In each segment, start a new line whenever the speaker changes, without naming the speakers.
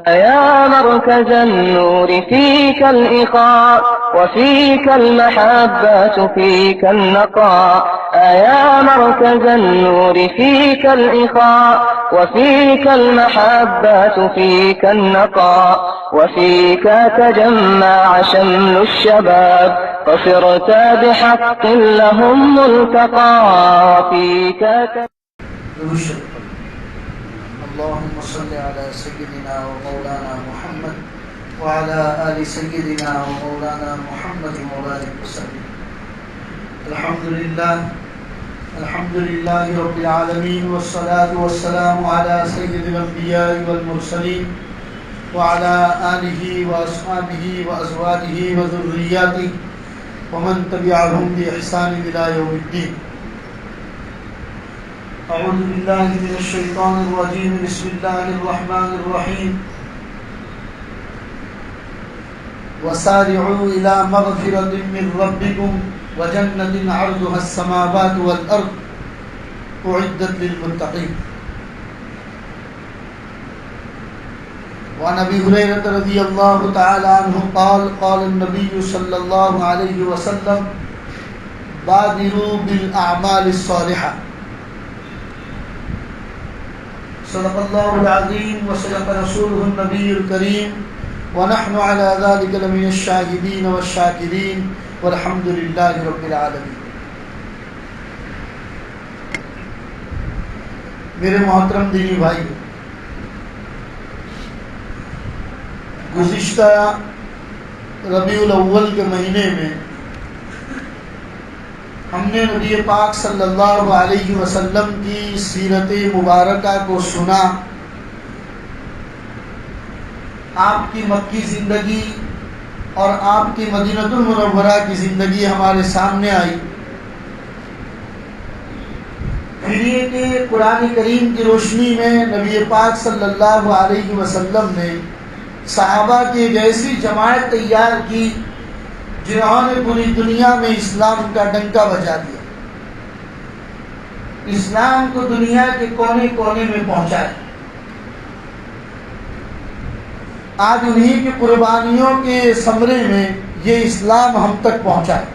يا مركز النور فيك الإخاء وفيك المحبة فيك النقاء يا مركز النور فيك الإخاء وفيك المحبة فيك النقاء وفيك تجمع شمل الشباب فصرت بحق لهم ملتقى وفيك
اللهم صل على سيدنا ومولانا محمد وعلى آل سيدنا ومولانا محمد وبارك وسلم. الحمد لله رب العالمين والصلاة والسلام على سيد الأنبياء والمرسلين وعلى آله وأصحابه وأزواجه وذرياته ومن تبعهم بإحسان إلى يوم الدين. أعوذ بالله من الشيطان الرجيم. بسم الله الرحمن الرحيم. وسارعوا إلى مغفرة من ربكم وجنة عرضها السماوات والأرض أعدت للمتقين. وعن أبي هريرة رضي الله تعالى عنه قال قال النبي صلى الله عليه وسلم بادروا بالأعمال الصالحة. صدق الله العظيم وصدق رسوله النبي الكريم ونحن على ذلك لمن الشاهدين والشاكرين والحمد لله رب العالمين. میرے محترم دینی بھائی، گزشتہ ربیع الاول کے مہینے میں ہم نے نبی پاک صلی اللہ علیہ وسلم کی سیرت مبارکہ کو سنا. آپ کی مکی زندگی اور آپ کی مدینہ المنورہ کی زندگی ہمارے سامنے آئی. پھر یہ کہ قرآن کریم کی روشنی میں نبی پاک صلی اللہ علیہ وسلم نے صحابہ کی ایک ایسی جماعت تیار کی جنہوں نے پوری دنیا میں اسلام کا ڈنکا بجا دیا، اسلام کو دنیا کے کونے کونے میں پہنچایا. آج انہی کی قربانیوں کے ثمرے میں یہ اسلام ہم تک پہنچا ہے.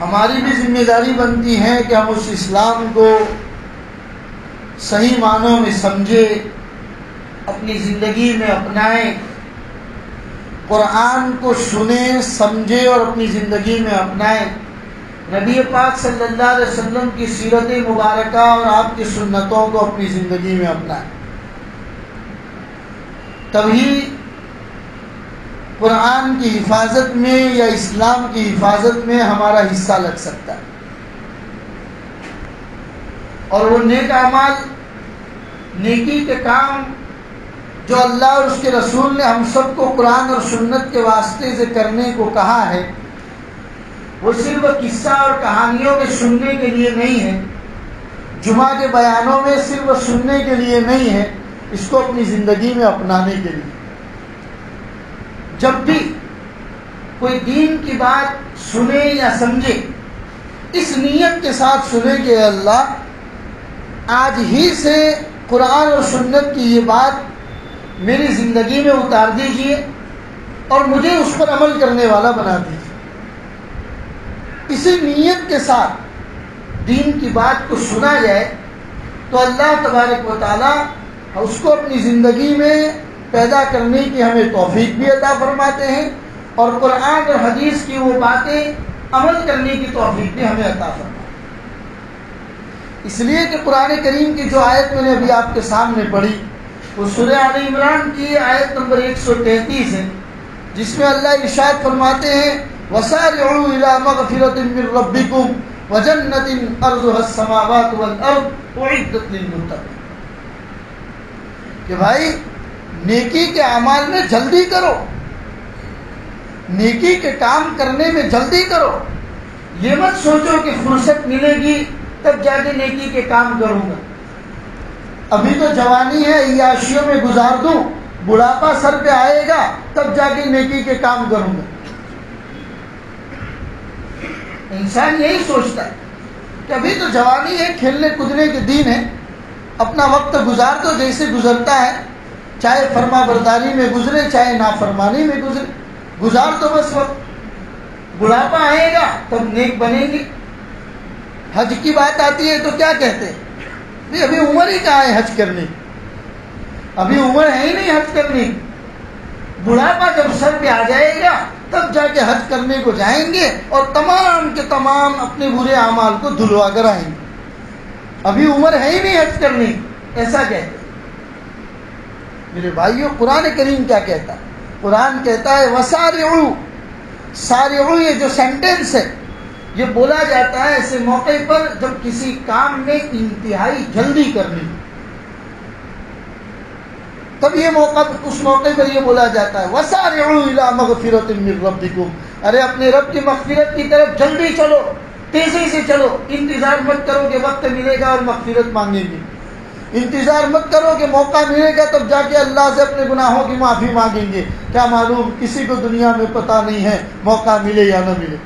ہماری بھی ذمہ داری بنتی ہے کہ ہم اس اسلام کو صحیح معنوں میں سمجھے، اپنی زندگی میں اپنائیں، قرآن کو سنیں، سمجھیں اور اپنی زندگی میں اپنائیں. نبی پاک صلی اللہ علیہ وسلم کی سیرت مبارکہ اور آپ کی سنتوں کو اپنی زندگی میں اپنائیں. تبھی قرآن کی حفاظت میں یا اسلام کی حفاظت میں ہمارا حصہ لگ سکتا ہے. اور وہ نیک اعمال، نیکی کے کام جو اللہ اور اس کے رسول نے ہم سب کو قرآن اور سنت کے واسطے سے کرنے کو کہا ہے، وہ صرف قصہ اور کہانیوں میں سننے کے لیے نہیں ہے، جمعہ کے بیانوں میں صرف سننے کے لیے نہیں ہے، اس کو اپنی زندگی میں اپنانے کے لیے. جب بھی کوئی دین کی بات سنے یا سمجھے، اس نیت کے ساتھ سنے کہ اللہ آج ہی سے قرآن اور سنت کی یہ بات میری زندگی میں اتار دیجئے اور مجھے اس پر عمل کرنے والا بنا دیجئے. اسی نیت کے ساتھ دین کی بات کو سنا جائے تو اللہ تبارک و تعالی اس کو اپنی زندگی میں پیدا کرنے کی ہمیں توفیق بھی عطا فرماتے ہیں اور قرآن اور حدیث کی وہ باتیں عمل کرنے کی توفیق بھی ہمیں عطا فرماتے ہیں. اس لیے کہ قرآن کریم کی جو آیت میں نے ابھی آپ کے سامنے پڑھی وہ سورہ آل عمران کی آیت نمبر 133 ہے، جس میں اللہ ارشاد فرماتے ہیں وَسَارِعُوا إِلَى مَغْفِرَةٍ مِّن رَّبِّكُمْ وَجَنَّةٍ أَرْضُهَا السَّمَاوَاتُ وَالْأَرْضُ أُعِدَّتْ لِلْمُتَّقِينَ. کہ بھائی نیکی کے اعمال میں جلدی کرو، نیکی کے کام کرنے میں جلدی کرو. یہ مت سوچو کہ فرصت ملے گی تب جا کے نیکی کے کام کروں گا، ابھی تو جوانی ہے عیاشیوں میں گزار دوں، بڑھاپا سر پہ آئے گا تب جا کے نیکی کے کام کروں گا. انسان یہی سوچتا ہے کہ ابھی تو جوانی ہے، کھیلنے کودنے کے دن ہے، اپنا وقت گزار دو جیسے گزرتا ہے، چاہے فرما برداری میں گزرے چاہے نافرمانی میں گزرے، گزار دو بس وقت. بڑھاپا آئے گا تب نیک بنیں گے. حج کی بات آتی ہے تو کیا کہتے ہیں؟ ابھی عمر ہی کہاں ہے حج کرنے کی، ابھی عمر ہے ہی نہیں حج کرنے کی. بڑھاپا جب سر پہ آ جائے گا تب جا کے حج کرنے کو جائیں گے اور تمام کے تمام اپنے برے اعمال کو دھلوا کر آئیں گے. ابھی عمر ہے ہی نہیں حج کرنے کی، ایسا کہتے ہیں. میرے بھائیوں، قرآن کریم کیا کہتا ہے؟ قرآن کہتا ہے وسارعوا. سارعوا یہ جو سینٹنس ہے یہ بولا جاتا ہے ایسے موقع پر جب کسی کام میں انتہائی جلدی کرنی، تب یہ موقع، اس موقع پر یہ بولا جاتا ہے وسارعوا الی مغفرۃ من ربکم. ارے اپنے رب کی مغفرت کی طرف جلدی چلو، تیزی سے چلو. انتظار مت کرو کہ وقت ملے گا اور مغفرت مانگیں گے. انتظار مت کرو کہ موقع ملے گا تب جا کے اللہ سے اپنے گناہوں کی معافی مانگیں گے. کیا معلوم، کسی کو دنیا میں پتہ نہیں ہے موقع ملے یا نہ ملے.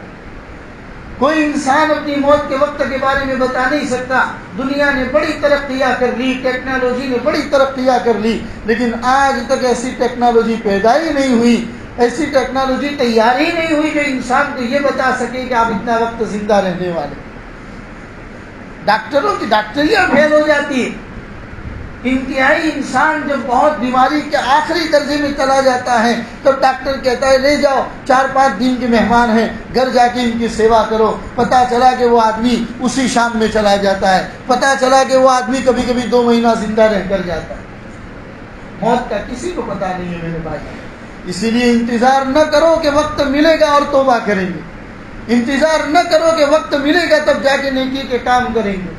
کوئی انسان اپنی موت کے وقت کے بارے میں بتا نہیں سکتا. دنیا نے بڑی ترقیاں کر لی، ٹیکنالوجی نے بڑی ترقیاں کر لی، لیکن آج تک ایسی ٹیکنالوجی پیدا ہی نہیں ہوئی، ایسی ٹیکنالوجی تیار ہی نہیں ہوئی جو انسان کو یہ بتا سکے کہ آپ اتنا وقت زندہ رہنے والے. ڈاکٹروں کی ڈاکٹریاں فیل ہو جاتی ہے. انتہائی انسان جب بہت بیماری کے آخری درجے میں چلا جاتا ہے تب ڈاکٹر کہتا ہے لے جاؤ، 4-5 دن کے مہمان ہیں، گھر جا کے ان کی سیوا کرو. پتہ چلا کہ وہ آدمی اسی شام میں چلا جاتا ہے. پتہ چلا کہ وہ آدمی کبھی کبھی 2 مہینہ زندہ رہ کر جاتا ہے. موت کا کسی کو پتہ نہیں ہے میرے بھائی. اسی لیے انتظار نہ کرو کہ وقت ملے گا اور توبہ کریں گے. انتظار نہ کرو کہ وقت ملے گا تب جا کے نیکی کے کام کریں گے.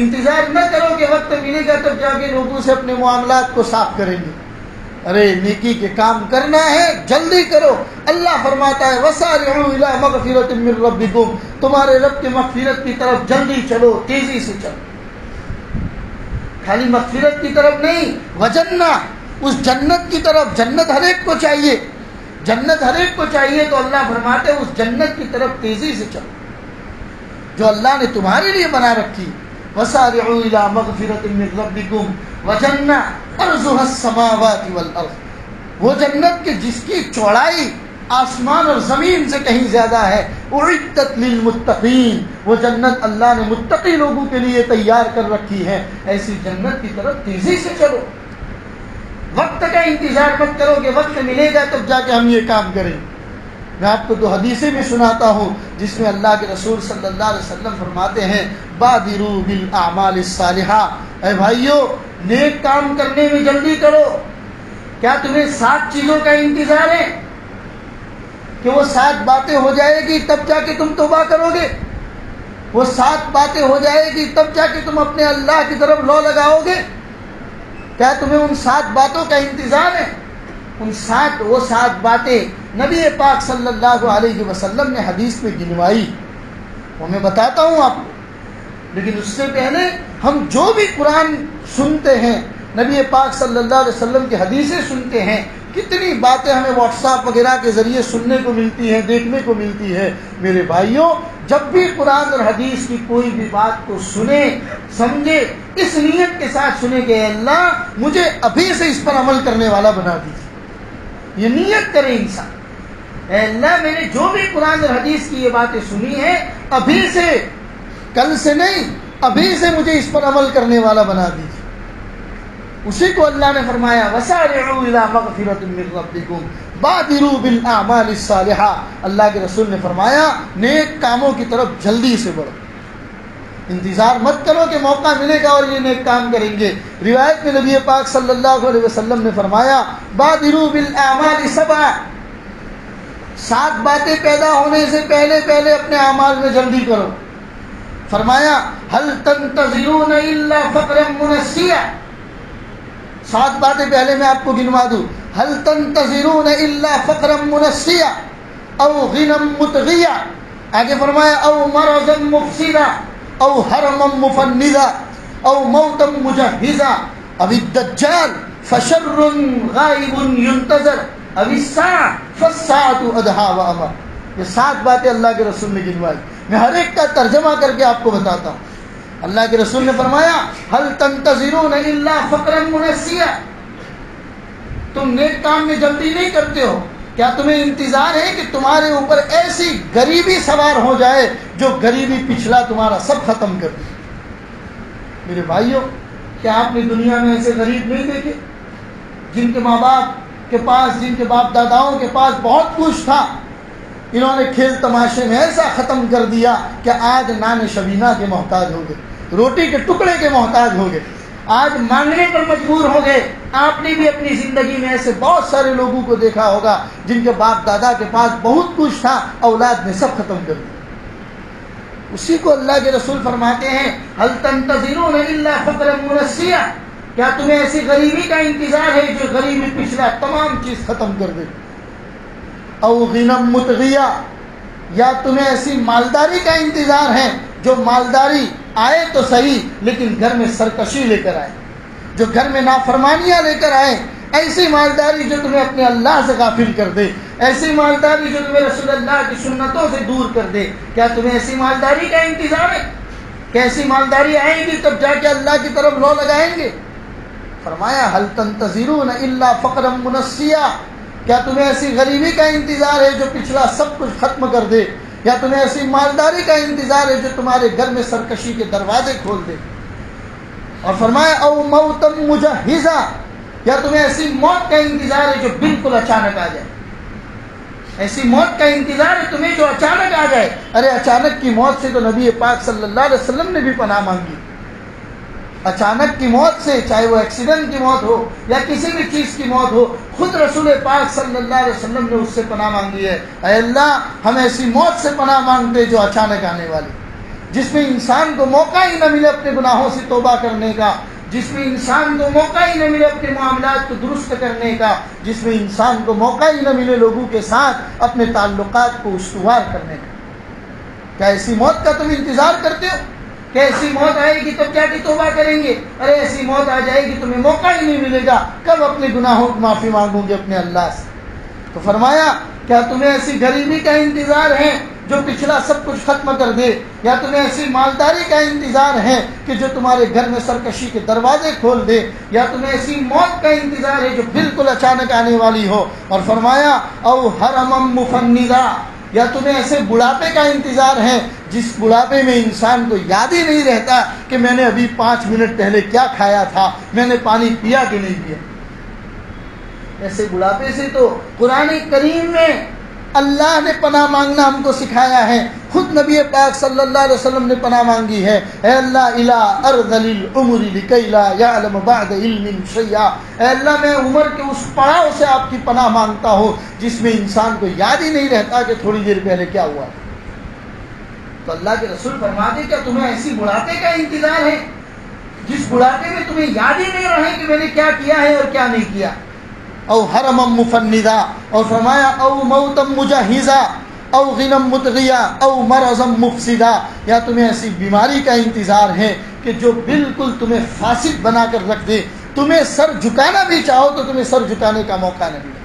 انتظار نہ کرو کہ وقت ملے گا تب جا کے لوگوں سے اپنے معاملات کو صاف کریں گے. ارے نیکی کے کام کرنا ہے جلدی کرو. اللہ فرماتا ہے وسارعوا الی مغفرۃ من ربکم. تمہارے رب کی مغفرت کی طرف جلدی چلو، تیزی سے چلو. خالی مغفرت کی طرف نہیں، وجنہ، اس جنت کی طرف. جنت ہر ایک کو چاہیے، جنت ہر ایک کو چاہیے. تو اللہ فرماتے ہیں اس جنت کی طرف تیزی سے چلو جو اللہ نے تمہارے لیے بنا رکھی. وسارعوا الی مغفرۃ من ربکم وجنہ عرضها السماوات والارض. وہ جنت کے جس کی چوڑائی آسمان اور زمین سے کہیں زیادہ ہے. اعدت للمتقین. وہ جنت اللہ نے متقی لوگوں کے لیے تیار کر رکھی ہے. ایسی جنت کی طرف تیزی سے چلو. وقت کا انتظار مت کرو کہ وقت ملے گا تب جا کے ہم یہ کام کریں. میں آپ کو 2 حدیثیں بھی سناتا ہوں جس میں اللہ کے رسول صلی اللہ علیہ وسلم فرماتے ہیں بادروا بالاعمال الصالحہ. اے بھائیو، نیک کام کرنے میں جلدی کرو. کیا تمہیں 7 چیزوں کا انتظار ہے کہ وہ 7 باتیں ہو جائے گی تب جا کے تم توبہ کرو گے؟ وہ 7 باتیں ہو جائے گی تب جا کے تم اپنے اللہ کی طرف لو لگاؤ گے؟ کیا تمہیں ان 7 باتوں کا انتظار ہے؟ وہ 7 باتیں نبی پاک صلی اللہ علیہ وسلم نے حدیث میں گنوائی. وہ میں بتاتا ہوں آپ کو، لیکن اس سے پہلے ہم جو بھی قرآن سنتے ہیں، نبی پاک صلی اللہ علیہ وسلم کی حدیثیں سنتے ہیں، کتنی باتیں ہمیں واٹس ایپ وغیرہ کے ذریعے سننے کو ملتی ہیں، دیکھنے کو ملتی ہے. میرے بھائیوں، جب بھی قرآن اور حدیث کی کوئی بھی بات کو سنیں، سمجھے، اس نیت کے ساتھ سنیں کہ اے اللہ مجھے ابھی سے اس پر عمل کرنے والا بنا دیجیے. یہ نیت کرے انسان، اے اللہ میں نے جو بھی قرآن اور حدیث کی یہ باتیں سنی ہیں، ابھی سے، کل سے نہیں، ابھی سے مجھے اس پر عمل کرنے والا بنا دیجیے. اسی کو اللہ نے فرمایا وسارعوا الی مغفرۃ من ربکم بادروا بالاعمال الصالحہ. اللہ کے رسول نے فرمایا نیک کاموں کی طرف جلدی سے بڑھو. انتظار مت کرو کہ موقع ملے گا اور یہ نیک کام کریں گے. روایت میں نبی پاک صلی اللہ علیہ وسلم نے فرمایا بادروا بالاعمال 7 باتیں پیدا ہونے سے پہلے پہلے اپنے اعمال میں جلدی کرو. فرمایا هل تنتظرون الا فقرا منسیا. 7 باتیں پہلے میں آپ کو گنوا دوں. هل تنتظرون الا فقرا منسیا او غنى مطغیا. آگے فرمایا او مرضا مفسدا او حرما مفندا او موتا مجهزا او الدجال فشر غائب ينتظر او الساعة فالساعة ادہا وامر. یہ 7 باتیں اللہ کے رسول نے گنوائی. میں ہر ایک کا ترجمہ کر کے آپ کو بتاتا ہوں. اللہ کے رسول نے فرمایا هل تنتظرون الا فقرا منسیا، تم نیک کام میں جلدی نہیں کرتے ہو، کیا تمہیں انتظار ہے کہ تمہارے اوپر ایسی غریبی سوار ہو جائے جو غریبی پچھلا تمہارا سب ختم کر دے؟ میرے بھائیوں، کیا آپ نے دنیا میں ایسے غریب نہیں دیکھے جن کے ماں باپ کے پاس، جن کے باپ داداؤں کے پاس بہت کچھ تھا، انہوں نے کھیل تماشے میں ایسا ختم کر دیا کہ آج نان شبینہ کے محتاج ہو گئے، روٹی کے ٹکڑے کے محتاج ہو گئے، آج مانگنے پر مجبور ہو گئے۔ آپ نے بھی اپنی زندگی میں ایسے بہت سارے لوگوں کو دیکھا ہوگا جن کے باپ دادا کے پاس بہت کچھ تھا، اولاد نے سب ختم کر دیا۔ اسی کو اللہ کے رسول فرماتے ہیں هل تنتظرون الا فقرا منسیا، کیا تمہیں ایسی غریبی کا انتظار ہے جو غریبی پچھلا تمام چیز ختم کر دے؟ او غنم مطغیہ، یا تمہیں ایسی مالداری کا انتظار ہے جو مالداری آئے تو صحیح لیکن گھر میں سرکشی لے کر آئے، جو گھر میں نافرمانیاں لے کر آئے، ایسی مالداری جو تمہیں اپنے اللہ سے غافل کر دے، ایسی مالداری جو تمہیں رسول اللہ کی سنتوں سے دور کر دے۔ کیا تمہیں ایسی مالداری کا انتظار ہے کہ ایسی مالداری آئے گی تب جا کے اللہ کی طرف لو لگائیں گے؟ فرمایا هل تنتظرون الا فقرا منسیا، کیا تمہیں ایسی غریبی کا انتظار ہے جو پچھلا سب کچھ ختم کر دے، یا تمہیں ایسی مالداری کا انتظار ہے جو تمہارے گھر میں سرکشی کے دروازے کھول دے؟ اور فرمایا او موتا مجہزا، یا تمہیں ایسی موت کا انتظار ہے جو بالکل اچانک آ جائے، ایسی موت کا انتظار ہے تمہیں جو اچانک آ جائے۔ ارے اچانک کی موت سے تو نبی پاک صلی اللہ علیہ وسلم نے بھی پناہ مانگی، اچانک کی موت سے، چاہے وہ ایکسیڈنٹ کی موت ہو یا کسی بھی چیز کی موت ہو، خود رسول پاک صلی اللہ علیہ وسلم نے اس سے پناہ مانگی ہے۔ اے اللہ، ہم ایسی موت سے پناہ مانگتے جو اچانک آنے والی، جس میں انسان کو موقع ہی نہ ملے اپنے گناہوں سے توبہ کرنے کا، جس میں انسان کو موقع ہی نہ ملے اپنے معاملات کو درست کرنے کا، جس میں انسان کو موقع ہی نہ ملے لوگوں کے ساتھ اپنے تعلقات کو استوار کرنے کا۔ کیا ایسی موت کا تم انتظار کرتے ہو کہ ایسی موت آئے گی تب جا کے توبہ کریں گے؟ ارے ایسی موت آ جائے گی تمہیں موقع ہی نہیں ملے گا، کب اپنے گناہوں کی معافی مانگو گے اپنے اللہ سے؟ تو فرمایا کیا تمہیں ایسی غریبی کا انتظار ہے جو پچھلا سب کچھ ختم کر دے، یا تمہیں ایسی مالداری کا انتظار ہے کہ جو تمہارے گھر میں سرکشی کے دروازے کھول دے، یا تمہیں ایسی موت کا انتظار ہے جو بالکل اچانک آنے والی ہو؟ اور فرمایا او حرمم مفندا، یا تمہیں ایسے بڑھاپے کا انتظار ہے جس بڑھاپے میں انسان کو یاد ہی نہیں رہتا کہ میں نے ابھی 5 منٹ پہلے کیا کھایا تھا، میں نے پانی پیا کہ نہیں پیا۔ ایسے بڑھاپے سے تو قرآن کریم میں اللہ نے پناہ مانگنا ہم کو سکھایا ہے، خود نبی پاک صلی اللہ علیہ وسلم نے پناہ مانگی ہے۔ اے اللہ الہ ارذل العمر لکی لا یعلم بعد علم شیئا، اے اللہ میں عمر کے اس پڑاؤ سے آپ کی پناہ مانگتا ہوں جس میں انسان کو یاد ہی نہیں رہتا کہ تھوڑی دیر پہلے کیا ہوا۔ تو اللہ کے رسول فرماتے کیا تمہیں ایسی بڑھاپے کا انتظار ہے جس بڑھاپے میں تمہیں یاد ہی نہیں رہے کہ میں نے کیا کیا ہے اور کیا نہیں کیا؟ او حرمم مفندا، اور فرمایا او موتا مجہزا او غنم مطغیہ او مرضا مفسدا، یا تمہیں ایسی بیماری کا انتظار ہے کہ جو بالکل تمہیں فاسد بنا کر رکھ دے، تمہیں سر جھکانا بھی چاہو تو تمہیں سر جھکانے کا موقع نہیں ملے،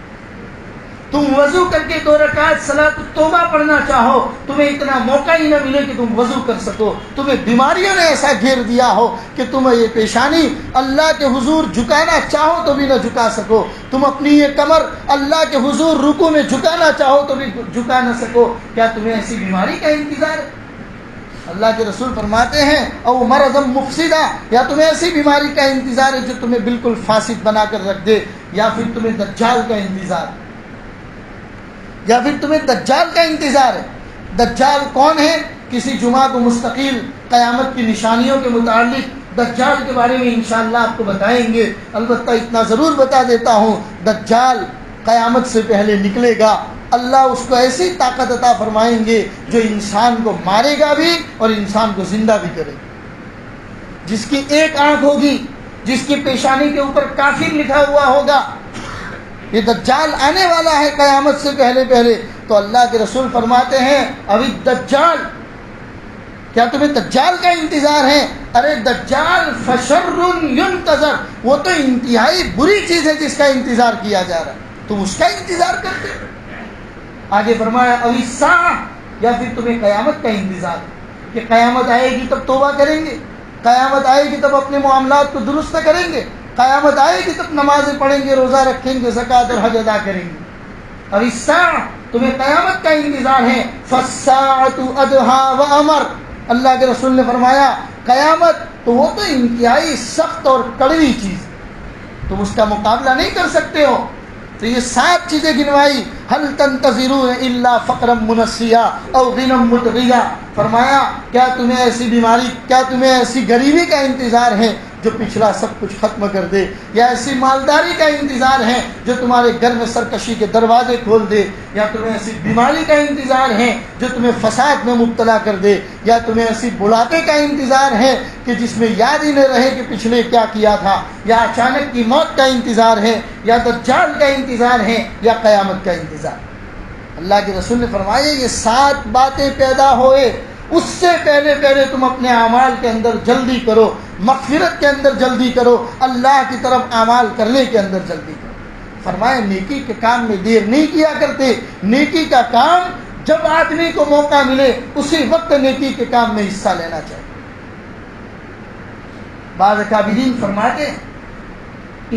تم وضو کر کے 2 رکعت صلاۃ التوبہ پڑھنا چاہو تمہیں اتنا موقع ہی نہ ملے کہ تم وضو کر سکو، تمہیں بیماریوں نے ایسا گھیر دیا ہو کہ تم یہ پیشانی اللہ کے حضور جھکانا چاہو تو بھی نہ جھکا سکو، تم اپنی یہ کمر اللہ کے حضور رکوع میں جھکانا چاہو تو بھی جھکا نہ سکو۔ کیا تمہیں ایسی بیماری کا انتظار ہے؟ اللہ کے رسول فرماتے ہیں او مرض مفسدہ، یا تمہیں ایسی بیماری کا انتظار ہے جو تمہیں بالکل فاسد بنا کر رکھ دے، یا پھر تمہیں دجال کا انتظار ہے، یا پھر تمہیں دجال کا انتظار ہے۔ دجال کون ہے؟ کسی جمعہ کو مستقل قیامت کی نشانیوں کے متعلق دجال کے بارے میں انشاءاللہ آپ کو بتائیں گے۔ البتہ اتنا ضرور بتا دیتا ہوں، دجال قیامت سے پہلے نکلے گا، اللہ اس کو ایسی طاقت عطا فرمائیں گے جو انسان کو مارے گا بھی اور انسان کو زندہ بھی کرے گا، جس کی ایک آنکھ ہوگی، جس کی پیشانی کے اوپر کافر لکھا ہوا ہوگا۔ یہ دجال آنے والا ہے قیامت سے پہلے۔ تو اللہ کے رسول فرماتے ہیں ابھی دجال، کیا تمہیں دجال کا انتظار ہے؟ ارے دجال فشر ينتظر، وہ تو انتہائی بری چیز ہے جس کا انتظار کیا جا رہا ہے، تم اس کا انتظار کرتے ہو۔ آگے فرمایا ابھی الساعہ، یا پھر تمہیں قیامت کا انتظار کہ قیامت آئے گی تب توبہ کریں گے، قیامت آئے گی تب اپنے معاملات کو درست کریں گے، قیامت آئے گی تب نمازیں پڑھیں گے، روزہ رکھیں گے، زکوٰۃ اور حج ادا کریں گے۔ اور الساعۃ، تمہیں قیامت کا انتظار ہے، فالساعۃ ادھیٰ وامر، اللہ کے رسول نے فرمایا قیامت تو وہ تو انتہائی سخت اور کڑوی چیز، تم اس کا مقابلہ نہیں کر سکتے ہو۔ تو یہ 7 چیزیں گنوائی، هل تنتظرون الا فقرا منسیا او غنى مطغیا، فرمایا کیا تمہیں ایسی بیماری، کیا تمہیں ایسی غریبی کا انتظار ہے جو پچھلا سب کچھ ختم کر دے، یا ایسی مالداری کا انتظار ہے جو تمہارے گھر میں سرکشی کے دروازے کھول دے، یا تمہیں ایسی بیماری کا انتظار ہے جو تمہیں فساد میں مبتلا کر دے، یا تمہیں ایسی بڑھاپے کا انتظار ہے کہ جس میں یاد ہی نہ رہے کہ پچھلے کیا کیا تھا، یا اچانک کی موت کا انتظار ہے، یا دجال کا انتظار ہے، یا قیامت کا انتظار۔ اللہ کے رسول نے فرمایا یہ 7 باتیں پیدا ہوئے اس سے پہلے تم اپنے اعمال کے اندر جلدی کرو، مغفرت کے اندر جلدی کرو، اللہ کی طرف اعمال کرنے کے اندر جلدی کرو۔ فرمایا نیکی کے کام میں دیر نہیں کیا کرتے، نیکی کا کام جب آدمی کو موقع ملے اسی وقت نیکی کے کام میں حصہ لینا چاہیے۔ بعض اکابرین فرماتے ہیں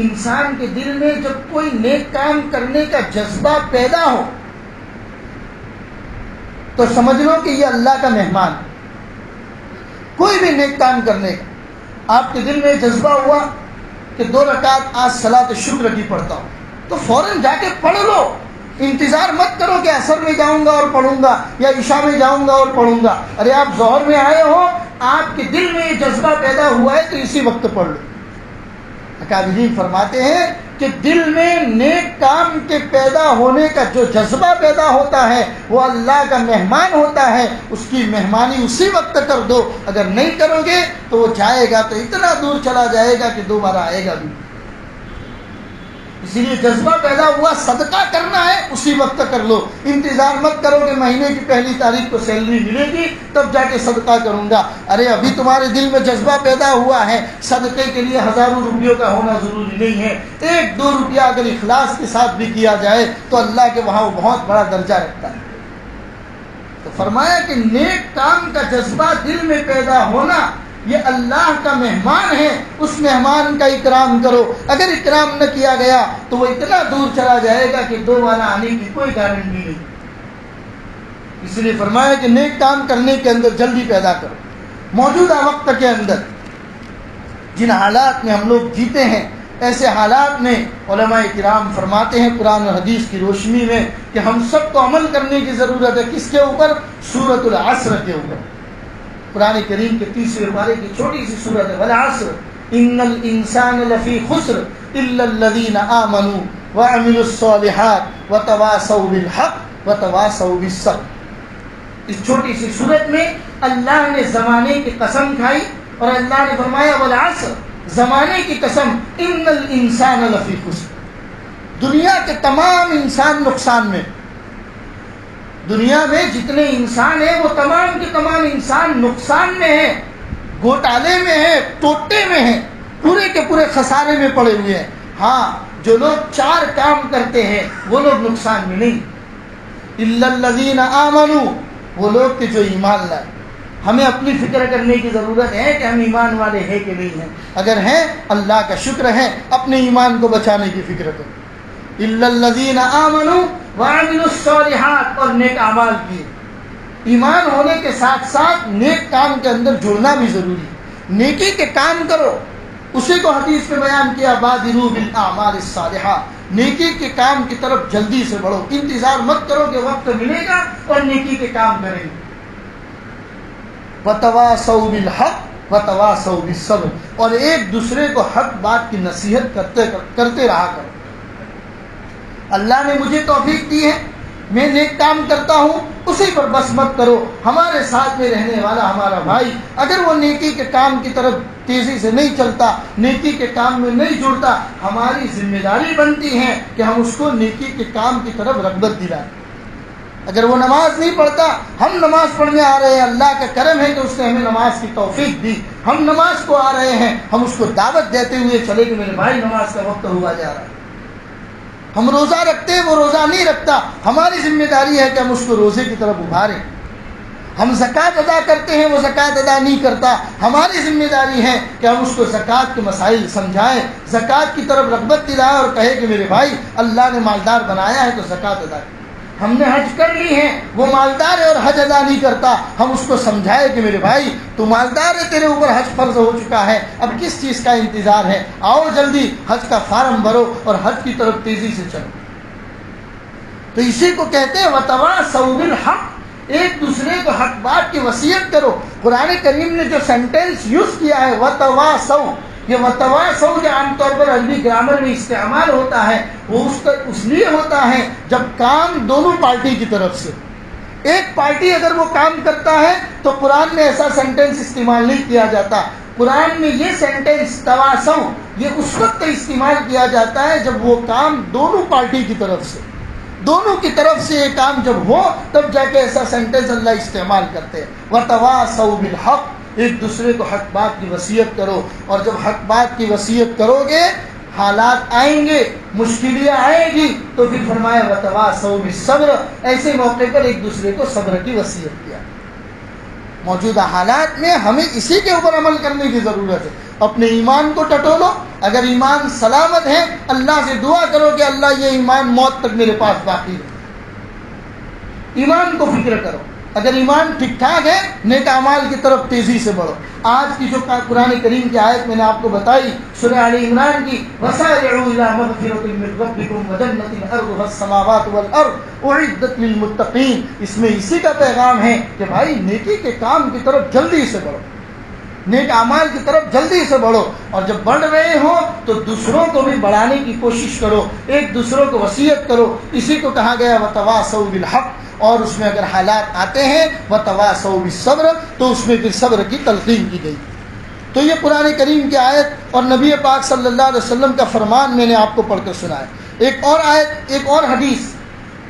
انسان کے دل میں جب کوئی نیک کام کرنے کا جذبہ پیدا ہو تو سمجھ لو کہ یہ اللہ کا مہمان ہے۔ کوئی بھی نیک کام کرنے کا آپ کے دل میں جذبہ ہوا کہ 2 رکعت آج صلاۃ شکر کی پڑھتا ہوں تو فوراً جا کے پڑھ لو، انتظار مت کرو کہ عصر میں جاؤں گا اور پڑھوں گا یا عشاء میں جاؤں گا اور پڑھوں گا۔ ارے آپ ظہر میں آئے ہو، آپ کے دل میں یہ جذبہ پیدا ہوا ہے تو اسی وقت پڑھ لو۔ اکابرین فرماتے ہیں کہ دل میں نیک کام کے پیدا ہونے کا جو جذبہ پیدا ہوتا ہے وہ اللہ کا مہمان ہوتا ہے، اس کی مہمانی اسی وقت کر دو، اگر نہیں کرو گے تو وہ جائے گا تو اتنا دور چلا جائے گا کہ دوبارہ آئے گا بھی۔ اسی لیے جذبہ پیدا ہوا صدقہ کرنا ہے اسی وقت کر لو، انتظار مت کرو کہ مہینے کی پہلی تاریخ کو سیلری ملے گی تب جا کے صدقہ کروں گا۔ ارے ابھی تمہارے دل میں جذبہ پیدا ہوا ہے، صدقے کے لیے ہزاروں روپیوں کا ہونا ضروری نہیں ہے، 1-2 روپیہ اگر اخلاص کے ساتھ بھی کیا جائے تو اللہ کے وہاں وہ بہت بڑا درجہ رکھتا ہے۔ تو فرمایا کہ نیک کام کا جذبہ دل میں پیدا ہونا یہ اللہ کا مہمان ہے، اس مہمان کا اکرام کرو، اگر اکرام نہ کیا گیا تو وہ اتنا دور چلا جائے گا کہ دوبارہ آنے کی کوئی گارنٹی نہیں۔ اس لیے فرمایا کہ نیک کام کرنے کے اندر جلدی پیدا کرو۔ موجودہ وقت کے اندر جن حالات میں ہم لوگ جیتے ہیں ایسے حالات میں علماء کرام فرماتے ہیں قرآن اور حدیث کی روشنی میں کہ ہم سب کو عمل کرنے کی ضرورت ہے۔ کس کے اوپر؟ سورۃ العصر کے اوپر۔ قرآن کریم کے 30ویں پارے کی چھوٹی سی سورت ہے، والعصر ان الانسان لفی خسر الا الذین آمنوا وعملوا الصالحات وتواصوا بالحق وتواصوا بالصبر۔ اس چھوٹی سی سورت میں اللہ نے زمانے کی قسم کھائی اور اللہ نے فرمایا والعصر، زمانے کی قسم، ان الانسان لفی خسر، دنیا کے تمام انسان نقصان میں، دنیا میں جتنے انسان ہیں وہ تمام کے تمام انسان نقصان میں ہیں، گھوٹالے میں ہیں، ٹوٹے میں ہیں، پورے کے پورے خسارے میں پڑے ہوئے ہیں۔ ہاں جو لوگ 4 کام کرتے ہیں وہ لوگ نقصان میں نہیں، الا الذین آمنوا، وہ لوگ کہ جو ایمان لائے۔ ہمیں اپنی فکر کرنے کی ضرورت ہے کہ ہم ایمان والے ہیں کہ نہیں ہیں، اگر ہیں اللہ کا شکر ہے، اپنے ایمان کو بچانے کی فکر کرو۔ الا الذین آمنوا وعملوا الصالحات، اور نیک اعمال کیے۔ ایمان ہونے کے ساتھ ساتھ نیک کام کے اندر جڑنا بھی ضروری ہے، نیکی کے کام کرو، اسی کو حدیث میں بیان کیا بادروا بالاعمال الصالحہ، نیکی کے کام کی طرف جلدی سے بڑھو، انتظار مت کرو کہ وقت ملے گا اور نیکی کے کام کریں گے۔ وتواصوا بالحق وتواصوا بالصبر، اور ایک دوسرے کو حق بات کی نصیحت کرتے رہا کرو۔ اللہ نے مجھے توفیق دی ہے، میں نیک کام کرتا ہوں، اسی پر بس مت کرو۔ ہمارے ساتھ میں رہنے والا ہمارا بھائی اگر وہ نیکی کے کام کی طرف تیزی سے نہیں چلتا، نیکی کے کام میں نہیں جڑتا، ہماری ذمہ داری بنتی ہے کہ ہم اس کو نیکی کے کام کی طرف رغبت دلائیں۔ اگر وہ نماز نہیں پڑھتا، ہم نماز پڑھنے آ رہے ہیں، اللہ کا کرم ہے کہ اس نے ہمیں نماز کی توفیق دی، ہم نماز کو آ رہے ہیں، ہم اس کو دعوت دیتے ہوئے چلے کہ میرے بھائی نماز کا وقت ہوا جا رہا ہے۔ ہم روزہ رکھتے ہیں، وہ روزہ نہیں رکھتا، ہماری ذمہ داری ہے کہ ہم اس کو روزے کی طرف ابھاریں۔ ہم زکوٰۃ ادا کرتے ہیں، وہ زکوٰۃ ادا نہیں کرتا، ہماری ذمہ داری ہے کہ ہم اس کو زکوٰۃ کے مسائل سمجھائیں، زکوٰۃ کی طرف رغبت دلائیں اور کہے کہ میرے بھائی اللہ نے مالدار بنایا ہے تو زکوٰۃ ادا کر۔ ہم نے حج کر لی ہے، وہ مالدار ہے اور حج ادا نہیں کرتا، ہم اس کو سمجھائے کہ میرے بھائی تو مالدار ہے، تیرے اوپر حج فرض ہو چکا ہے، اب کس چیز کا انتظار ہے، آؤ جلدی حج کا فارم بھرو اور حج کی طرف تیزی سے چلو۔ تو اسی کو کہتے ہیں وتواصوا بالحق، ایک دوسرے کو حق بات کی وصیت کرو۔ قرآن کریم نے جو سینٹینس یوز کیا ہے وتواصوا، یہ وتواصوا جو عام طور پر عربی گرامر میں استعمال ہوتا ہے وہ اس لیے ہوتا ہے جب کام دونوں پارٹی کی طرف سے، ایک پارٹی اگر وہ کام کرتا ہے تو قرآن میں ایسا سینٹینس استعمال نہیں کیا جاتا۔ قرآن میں یہ سینٹینس تواصوا یہ اس وقت استعمال کیا جاتا ہے جب وہ کام دونوں پارٹی کی طرف سے، دونوں کی طرف سے یہ کام جب ہو تب جا کے ایسا سینٹینس اللہ استعمال کرتے ہیں۔ وتواصوا بالحق، ایک دوسرے کو حق بات کی وصیت کرو، اور جب حق بات کی وصیت کرو گے حالات آئیں گے، مشکلیاں آئیں گی، تو پھر فرمایا وتواصوا بالصبر، ایسے موقع پر ایک دوسرے کو صبر کی وصیت کیا۔ موجودہ حالات میں ہمیں اسی کے اوپر عمل کرنے کی ضرورت ہے۔ اپنے ایمان کو ٹٹولو، اگر ایمان سلامت ہے اللہ سے دعا کرو کہ اللہ یہ ایمان موت تک میرے پاس باقی ہے، ایمان کو فکر کرو۔ اگر ایمان ٹھیک ٹھاک ہے نیک اعمال کی طرف تیزی سے بڑھو۔ آج کی جو قرآن کریم کی آیت میں نے آپ کو بتائی سورہ آل عمران کی، وَسَارِعُوا إِلَىٰ مَغْفِرَةٍ مِّن رَّبِّكُمْ وَجَنَّةٍ عَرْضُهَا السَّمَاوَاتُ وَالْأَرْضُ أُعِدَّتْ لِلْمُتَّقِينَ، اس میں اسی کا پیغام ہے کہ بھائی نیکی کے کام کی طرف جلدی سے بڑھو، نیک اعمال کی طرف جلدی سے بڑھو، اور جب بڑھ رہے ہو تو دوسروں کو بھی بڑھانے کی کوشش کرو، ایک دوسروں کو وصیت کرو۔ اسی کو کہا گیا وتواصوا بالحق، اور اس میں اگر حالات آتے ہیں وتواصوا بالصبر تو اس میں پھر صبر کی تلقین کی گئی۔ تو یہ قرآن کریم کی آیت اور نبی پاک صلی اللہ علیہ وسلم کا فرمان میں نے آپ کو پڑھ کر سنایا۔ ایک اور آیت، ایک اور حدیث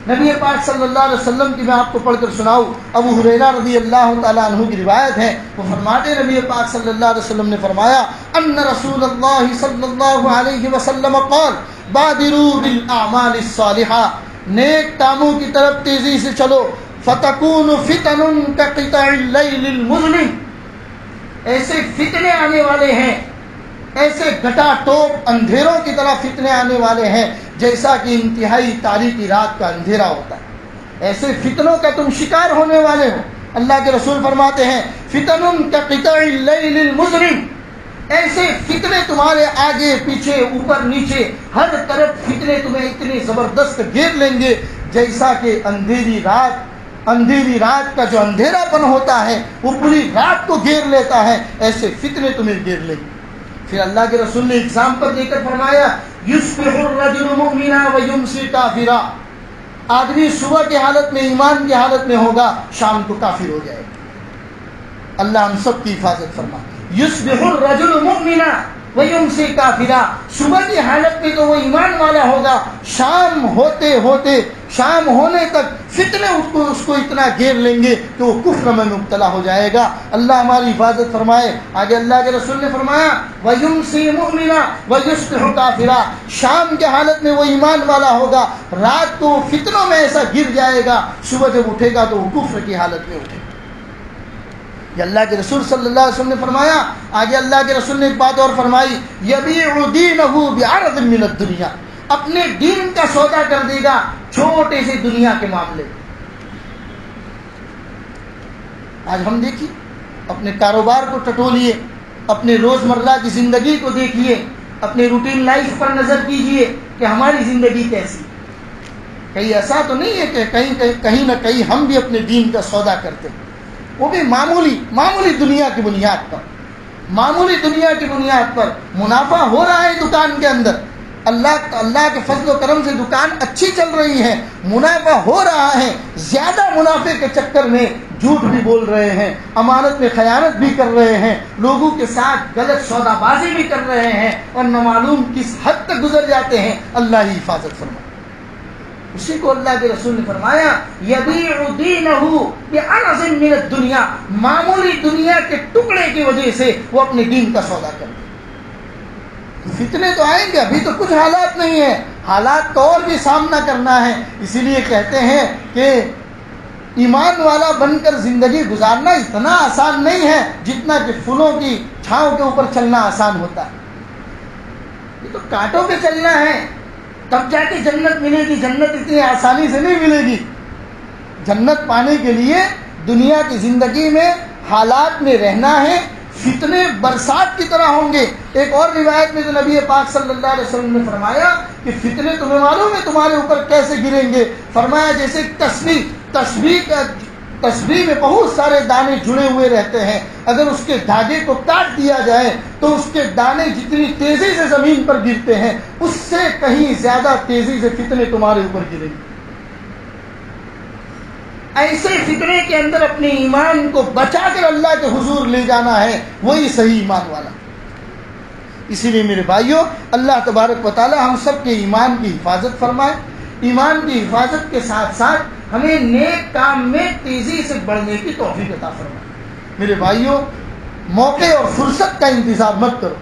نبی پاک صلی اللہ علیہ وسلم کی میں آپ کو پڑھ کر سناؤں۔ ابو ہریرہ رضی اللہ تعالیٰ عنہ کی روایت ہے، وہ فرماتے نبی پاک صلی اللہ علیہ وسلم نے فرمایا ان رسول اللہ صلی اللہ علیہ وسلم قال بادروا بالاعمال الصالحہ، نیک کاموں کی طرف تیزی سے چلو، فتکون فتن کقطع اللیل المظلم، ایسے فتنے آنے والے ہیں، ایسے گھٹا ٹوپ اندھیروں کی طرح فتنے آنے والے ہیں جیسا کہ انتہائی تاریکی رات کا اندھیرا ہوتا ہے، ایسے فتنوں کا تم شکار ہونے والے ہو۔ اللہ کے رسول فرماتے ہیں فتن کقطع اللیل المظلم، ایسے فتنے تمہارے آگے پیچھے اوپر نیچے ہر طرف فتنے تمہیں اتنے زبردست گھیر لیں گے جیسا کہ اندھیری رات کا جو اندھیرا پن ہوتا ہے وہ پوری رات کو گھیر لیتا ہے، ایسے فتنے تمہیں گھیر لیں گے۔ پھر اللہ کے رسول نے اگزامپل دے کر فرمایا یصبح الرجل مؤمنا ویمسی کافرا، آدمی صبح کی حالت میں ایمان کی حالت میں ہوگا، شام کو کافر ہو جائے گا۔ اللہ ہم سب کی حفاظت فرمائے۔ یصبح الرجل مؤمنا ویمسی کافرا، صبح کی حالت میں تو وہ ایمان والا ہوگا، شام ہونے تک فتنے اس کو اتنا گھیر لیں گے کہ وہ کفر میں مبتلا ہو جائے گا۔ اللہ ہماری حفاظت فرمائے۔ آگے اللہ کے رسول نے فرمایا ویمسی مؤمنا ویصبح کافرا، شام کی حالت میں وہ ایمان والا ہوگا، رات کو وہ فتنوں میں ایسا گر جائے گا، صبح جب اٹھے گا تو وہ کفر کی حالت میں اٹھے گا۔ یہ اللہ کے رسول صلی اللہ علیہ وسلم نے فرمایا۔ آگے اللہ کے رسول نے ایک بات اور فرمائی یبیع دینہ بعرض من الدنیا، اپنے دین کا سودا کر دے گا چھوٹے سے دنیا کے معاملے۔ آج ہم دیکھیے اپنے کاروبار کو ٹٹولیے، اپنے روزمرہ کی زندگی کو دیکھیے، اپنے روٹین لائف پر نظر کیجیے کہ ہماری زندگی کیسی۔ کہیں ایسا تو نہیں ہے کہ کہیں نہ کہیں ہم بھی اپنے دین کا سودا کرتے ہیں، وہ بھی معمولی دنیا کی بنیاد پر منافع ہو رہا ہے دکان کے اندر، اللہ کے فضل و کرم سے دکان اچھی چل رہی ہے، منافع ہو رہا ہے، زیادہ منافع کے چکر میں جھوٹ بھی بول رہے ہیں، امانت میں خیانت بھی کر رہے ہیں، لوگوں کے ساتھ غلط سودا بازی بھی کر رہے ہیں، اور نہ معلوم کس حد تک گزر جاتے ہیں۔ اللہ ہی حفاظت فرمائے۔ اسی کو اللہ کے رسول نے فرمایا یبیع دینہ بعرض من الدنیا، معمولی دنیا کے ٹکڑے کی وجہ سے وہ اپنے دین کا سودا کرتے۔ فتنے تو آئیں گے، ابھی تو کچھ حالات نہیں ہیں، حالات کا اور بھی سامنا کرنا ہے۔ اسی لیے کہتے ہیں کہ ایمان والا بن کر زندگی گزارنا اتنا آسان نہیں ہے جتنا کہ پھولوں کی چھاؤں کے اوپر چلنا آسان ہوتا ہے. یہ تو کانٹوں پہ چلنا ہے، تب جا کے جنت ملے گی. جنت اتنی آسانی سے نہیں ملے گی. جنت پانے کے لیے دنیا کی زندگی میں حالات میں رہنا ہے. فتنے برسات کی طرح ہوں گے. ایک اور روایت میں جو نبی پاک صلی اللہ علیہ وسلم نے فرمایا کہ فتنے تمہیں معلوم ہے تمہارے اوپر کیسے گریں گے؟ فرمایا جیسے تسبیح میں بہت سارے دانے جڑے ہوئے رہتے ہیں، اگر اس کے دھاگے کو کاٹ دیا جائے تو اس کے دانے جتنی تیزی سے زمین پر گرتے ہیں اس سے کہیں زیادہ تیزی سے فتنے تمہارے اوپر گریں گے. ایسے فتنے کے اندر اپنے ایمان کو بچا کر اللہ کے حضور لے جانا ہے، وہی صحیح ایمان والا. اسی لیے میرے بھائیوں، اللہ تبارک و تعالی ہم سب کے ایمان کی حفاظت فرمائے. ایمان کی حفاظت کے ساتھ ساتھ ہمیں نیک کام میں تیزی سے بڑھنے کی توفیق عطا فرمائے. میرے بھائیوں، موقع اور فرصت کا انتظار مت کرو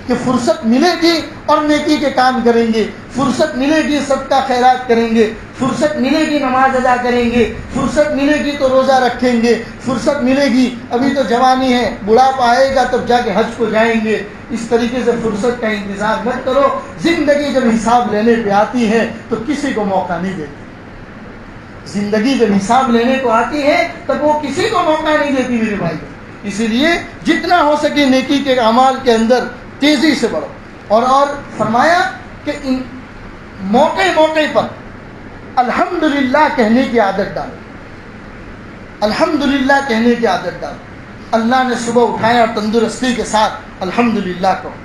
کہ فرصت ملے گی اور نیکی کے کام کریں گے، فرصت ملے گی صدقہ خیرات کریں گے، فرصت ملے گی نماز ادا کریں گے، فرصت ملے گی تو روزہ رکھیں گے، فرصت ملے گی ابھی تو جوانی ہے، بڑھاپا آئے گا تب جا کے حج کو جائیں گے. اس طریقے سے فرصت کا انتظار مت کرو. زندگی جب حساب لینے پہ آتی ہے تو کسی کو موقع نہیں دیتی. زندگی جب حساب لینے کو آتی ہے تب وہ کسی کو موقع نہیں دیتی میرے بھائی. اسی لیے جتنا ہو سکے نیکی کے اعمال کے اندر تیزی سے بڑھو. اور فرمایا کہ ان موقع پر الحمدللہ کہنے کی عادت ڈالو. الحمدللہ کہنے کی عادت ڈالو. اللہ نے صبح اٹھایا اور تندرستی کے ساتھ الحمدللہ کہو.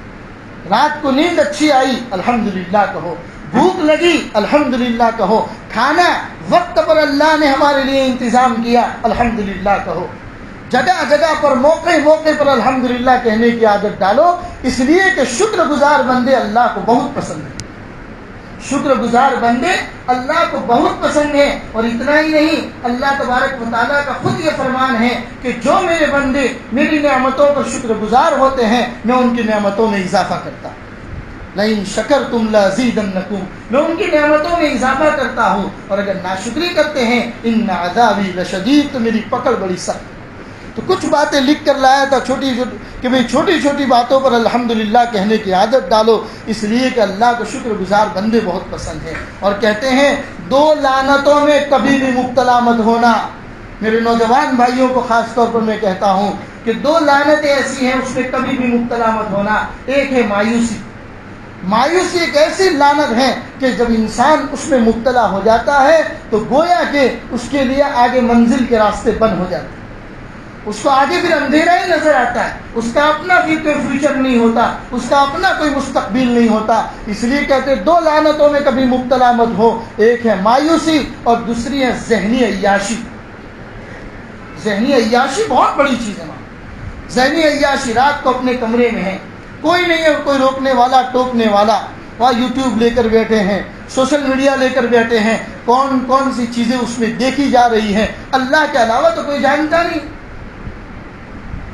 رات کو نیند اچھی آئی الحمدللہ کہو. بھوک لگی الحمدللہ کہو. کھانا وقت پر اللہ نے ہمارے لیے انتظام کیا الحمدللہ کہو. جگہ جگہ پر موقع پر الحمدللہ کہنے کی عادت ڈالو. اس لیے کہ شکر گزار بندے اللہ کو بہت پسند ہیں. شکر گزار بندے اللہ کو بہت پسند ہیں. اور اتنا ہی نہیں، اللہ تبارک و تعالیٰ کا خود یہ فرمان ہے کہ جو میرے بندے میری نعمتوں پر شکر گزار ہوتے ہیں میں ان کی نعمتوں میں اضافہ کرتا ہوں. لئن شکرتم لازیدنکم، میں ان کی نعمتوں میں اضافہ کرتا ہوں. اور اگر ناشکری کرتے ہیں ان عذابی لشدید، تو میری پکڑ بڑی سخت. تو کچھ باتیں لکھ کر لایا تھا چھوٹی چھوٹی باتوں پر الحمدللہ کہنے کی عادت ڈالو. اس لیے کہ اللہ کو شکر گزار بندے بہت پسند ہیں. اور کہتے ہیں 2 لعنتوں میں کبھی بھی مبتلا مت ہونا. میرے نوجوان بھائیوں کو خاص طور پر میں کہتا ہوں کہ 2 لعنتیں ایسی ہیں اس میں کبھی بھی مبتلا مت ہونا. ایک ہے مایوسی. مایوسی ایک ایسی لعنت ہے کہ جب انسان اس میں مبتلا ہو جاتا ہے تو گویا کہ اس کے لیے آگے منزل کے راستے بند ہو جاتے ہیں. اس کو آگے پھر اندھیرا ہی نظر آتا ہے. اس کا اپنا فیوچر نہیں ہوتا، اس کا اپنا کوئی مستقبل نہیں ہوتا. اس لیے کہتے ہیں 2 لعنتوں میں کبھی مبتلا مت ہو. ایک ہے مایوسی اور دوسری ہے ذہنی عیاشی. ذہنی عیاشی بہت بڑی چیز ہے. ذہنی عیاشی رات کو اپنے کمرے میں ہے، کوئی نہیں ہے کوئی روکنے والا ٹوکنے والا. وہاں یوٹیوب لے کر بیٹھے ہیں، سوشل میڈیا لے کر بیٹھے ہیں، کون سی چیزیں اس میں دیکھی جا رہی ہیں اللہ کے علاوہ تو کوئی جانتا نہیں.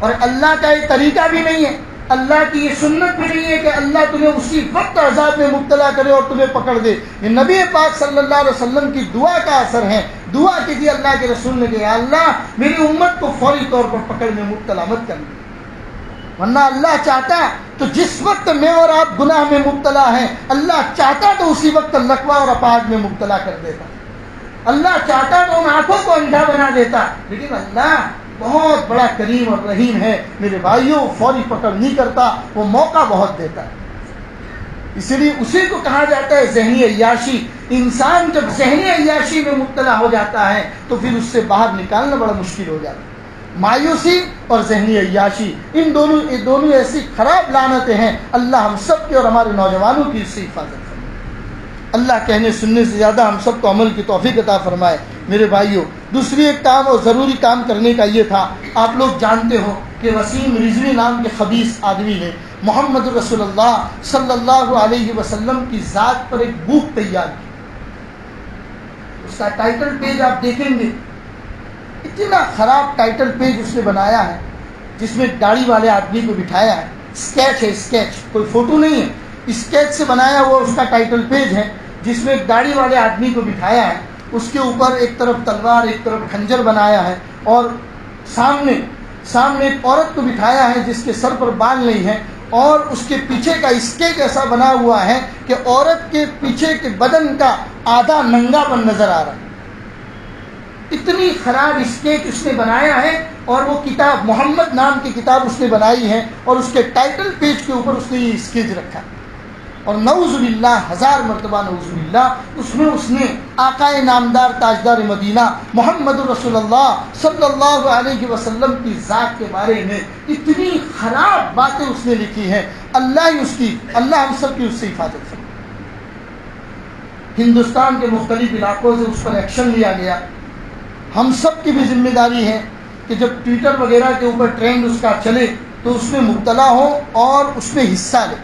اور اللہ کا یہ طریقہ بھی نہیں ہے، اللہ کی یہ سنت بھی نہیں ہے کہ اللہ تمہیں اسی وقت عذاب میں مبتلا کرے اور تمہیں پکڑ دے. یہ نبی پاک صلی اللہ علیہ وسلم کی دعا کا اثر ہے. دعا کی تھی اللہ کے رسول نے کہ اللہ میری امت کو فوری طور پر پکڑ میں مبتلا مت کرنا. ورنہ اللہ چاہتا تو جس وقت میں اور آپ گناہ میں مبتلا ہیں، اللہ چاہتا تو اسی وقت لقوہ اور اپاہج میں مبتلا کر دیتا. اللہ چاہتا تو ان آنکھوں کو اندھا بنا دیتا. لیکن اللہ بہت بڑا کریم اور رحیم ہے میرے بھائیوں. فوری پکڑ نہیں کرتا، وہ موقع بہت دیتا ہے. اسی لیے اسی کو کہا جاتا ہے ذہنی عیاشی. انسان جب ذہنی عیاشی میں مبتلا ہو جاتا ہے تو پھر اس سے باہر نکالنا بڑا مشکل ہو جاتا ہے. مایوسی اور ذہنی عیاشی ان دونوں ایسی خراب لعنتیں ہیں. اللہ ہم سب کی اور ہمارے نوجوانوں کی اس سے حفاظت فرمائے. اللہ کہنے سننے سے زیادہ ہم سب کو عمل کی توفیق عطا فرمائے. میرے بھائیوں، دوسری ایک کام اور ضروری کام کرنے کا یہ تھا. آپ لوگ جانتے ہو کہ وسیم رضوی نام کے خبیث آدمی نے محمد رسول اللہ صلی اللہ علیہ وسلم کی ذات پر ایک بک تیار کی. اس کا ٹائٹل پیج آپ دیکھیں گے، اتنا خراب ٹائٹل پیج اس نے بنایا ہے جس میں داڑھی والے آدمی کو بٹھایا ہے. اسکیچ ہے، اسکیچ، کوئی فوٹو نہیں ہے. اسکیچ سے بنایا ہوا اس کا ٹائٹل پیج ہے جس میں ایک داڑھی والے آدمی کو بٹھایا ہے اس کے اوپر ایک طرف تلوار ایک طرف خنجر بنایا ہے، اور سامنے ایک عورت کو بٹھایا ہے جس کے سر پر بال نہیں ہے، اور اس کے پیچھے کا اسکیچ ایسا بنا ہوا ہے کہ عورت کے پیچھے کے بدن کا آدھا ننگا پن نظر آ رہا ہے۔ اتنی خراب اسکیچ اس نے بنایا ہے، اور وہ کتاب محمد نام کی کتاب اس نے بنائی ہے، اور اس کے ٹائٹل پیج کے اوپر اس نے یہ اسکیچ رکھا، اور نعوذ باللہ، 1000 مرتبہ نعوذ باللہ، اس نے آقا نامدار تاجدار مدینہ محمد رسول اللہ صلی اللہ علیہ وسلم کی ذات کے بارے میں اتنی خراب باتیں اس نے لکھی ہیں۔ اللہ ہم سب کی اس سے حفاظت کرے۔ ہندوستان کے مختلف علاقوں سے اس پر ایکشن لیا گیا۔ ہم سب کی بھی ذمہ داری ہے کہ جب ٹویٹر وغیرہ کے اوپر ٹرینڈ اس کا چلے تو اس میں مبتلا ہو اور اس میں حصہ لے۔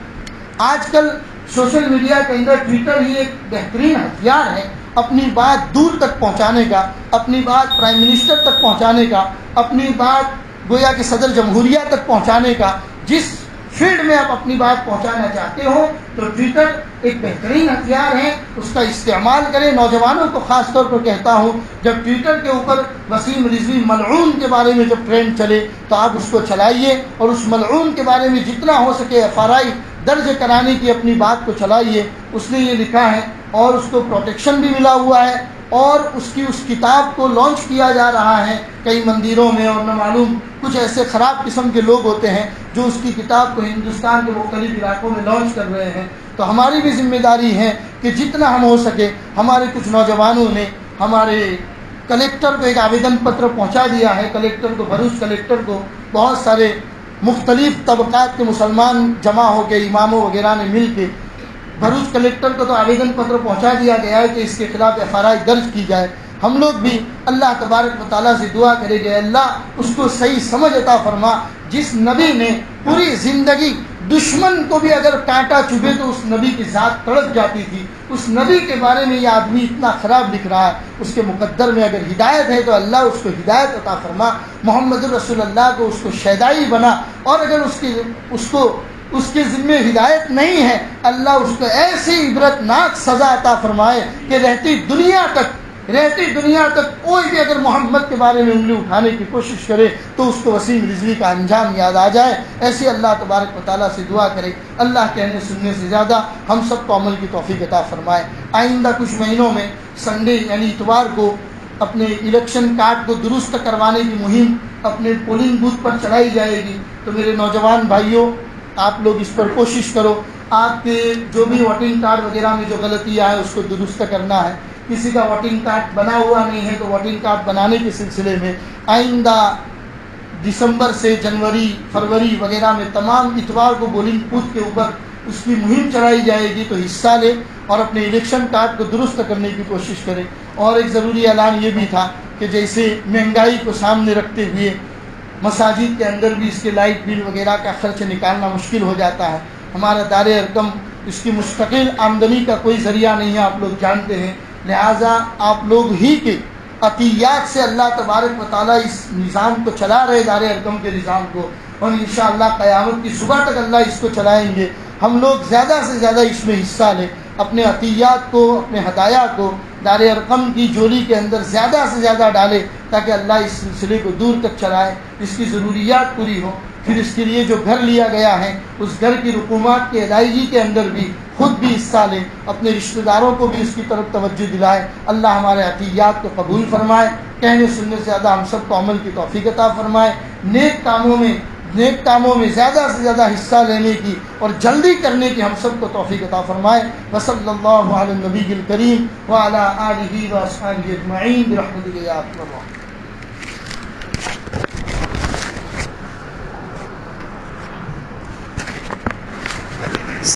آج کل سوشل میڈیا کے اندر ٹویٹر ہی ایک بہترین ہتھیار ہے اپنی بات دور تک پہنچانے کا، اپنی بات پرائم منسٹر تک پہنچانے کا، اپنی بات گویا کہ صدر جمہوریہ تک پہنچانے کا۔ جس فیلڈ میں آپ اپنی بات پہنچانا چاہتے ہو تو ٹویٹر ایک بہترین ہتھیار ہے، اس کا استعمال کریں۔ نوجوانوں کو خاص طور پر کہتا ہوں، جب ٹویٹر کے اوپر وسیم رضوی ملعون کے بارے میں جب ٹرینڈ چلے تو آپ اس کو چلائیے، اور اس ملعون کے بارے میں جتنا ہو سکے FRI درج کرانے کی اپنی بات کو چلائیے۔ اس نے یہ لکھا ہے اور اس کو پروٹیکشن بھی ملا ہوا ہے، اور اس کتاب کو لانچ کیا جا رہا ہے کئی مندروں میں، اور نہ معلوم کچھ ایسے خراب قسم کے لوگ ہوتے ہیں جو اس کی کتاب کو ہندوستان کے مختلف علاقوں میں لانچ کر رہے ہیں۔ تو ہماری بھی ذمہ داری ہے کہ جتنا ہم ہو سکے، ہمارے کچھ نوجوانوں نے ہمارے کلیکٹر کو ایک آویدن پتر پہنچا دیا ہے، کلیکٹر کو، بھروچ کلیکٹر کو، بہت سارے مختلف طبقات کے مسلمان جمع ہو کے، اماموں وغیرہ نے مل کے بھروچ کلیکٹر کو تو آویدن پتر پہنچا دیا گیا ہے کہ اس کے خلاف FRI درج کی جائے۔ ہم لوگ بھی اللہ تبارک و تعالیٰ سے دعا کریں کہ اللہ اس کو صحیح سمجھ عطا فرما۔ جس نبی نے پوری زندگی دشمن کو بھی اگر کانٹا چبھے تو اس نبی کی ذات تڑپ جاتی تھی، اس نبی کے بارے میں یہ آدمی اتنا خراب لکھ رہا ہے، اس کے مقدر میں اگر ہدایت ہے تو اللہ اس کو ہدایت عطا فرما، محمد رسول اللہ کو اس کو شیدائی بنا، اور اگر اس کے ذمے ہدایت نہیں ہے، اللہ اس کو ایسی عبرتناک سزا عطا فرمائے کہ رہتی دنیا تک کوئی بھی اگر محمد کے بارے میں انگلی اٹھانے کی کوشش کرے تو اس کو وسیم رضوی کا انجام یاد آ جائے۔ ایسے اللہ تبارک و تعالیٰ سے دعا کرے اللہ کہنے سننے سے زیادہ ہم سب کو عمل کی توفیق عطا فرمائے۔ آئندہ کچھ مہینوں میں سنڈے یعنی اتوار کو اپنے الیکشن کارڈ کو درست کروانے کی مہم اپنے پولنگ بوتھ پر چلائی جائے گی۔ تو میرے نوجوان بھائیوں، آپ لوگ اس پر کوشش کرو، آپ کے جو بھی ووٹنگ کارڈ وغیرہ میں جو غلطیاں ہیں اس کو درست کرنا ہے۔ کسی کا ووٹنگ کارڈ بنا ہوا نہیں ہے تو ووٹنگ کارڈ بنانے کے سلسلے میں آئندہ دسمبر سے جنوری فروری وغیرہ میں تمام اتوار کو پولنگ بوتھ کے اوپر اس کی مہم چلائی جائے گی، تو حصہ لے اور اپنے الیکشن کارڈ کو درست کرنے کی کوشش کرے۔ اور ایک ضروری اعلان یہ بھی تھا کہ جیسے مہنگائی کو سامنے رکھتے ہوئے مساجد کے اندر بھی اس کے لائٹ بل وغیرہ کا خرچ نکالنا مشکل ہو جاتا ہے۔ ہمارا دار ارقم اس کی مستقل آمدنی کا کوئی ذریعہ نہیں ہے، آپ لوگ جانتے ہیں، لہٰذا آپ لوگ ہی کے عطیات سے اللہ تبارک و تعالیٰ اس نظام کو چلا رہے، دار ارقم کے نظام کو، اور انشاءاللہ قیامت کی صبح تک اللہ اس کو چلائیں گے۔ ہم لوگ زیادہ سے زیادہ اس میں حصہ لیں، اپنے عطیات کو، اپنے ہدایہ کو دار ارقم کی جولی کے اندر زیادہ سے زیادہ ڈالے تاکہ اللہ اس سلسلے کو دور تک چلائے، اس کی ضروریات پوری ہو۔ پھر اس کے لیے جو گھر لیا گیا ہے اس گھر کی رقومات کی ادائیگی کے اندر بھی خود بھی حصہ لے، اپنے رشتہ داروں کو بھی اس کی طرف توجہ دلائے۔ اللہ ہمارے عطیات کو قبول فرمائے، کہنے سننے سے زیادہ ہم سب کو عمل کی توفیق عطا فرمائے، نیک کاموں میں زیادہ سے زیادہ حصہ لینے کی اور جلدی کرنے کی ہم سب کو توفیق عطا فرمائے۔ وصلی اللہ علی النبی الکریم وعلی آلہ واصحابہ اجمعین برحمتک یا ارحم الراحمین۔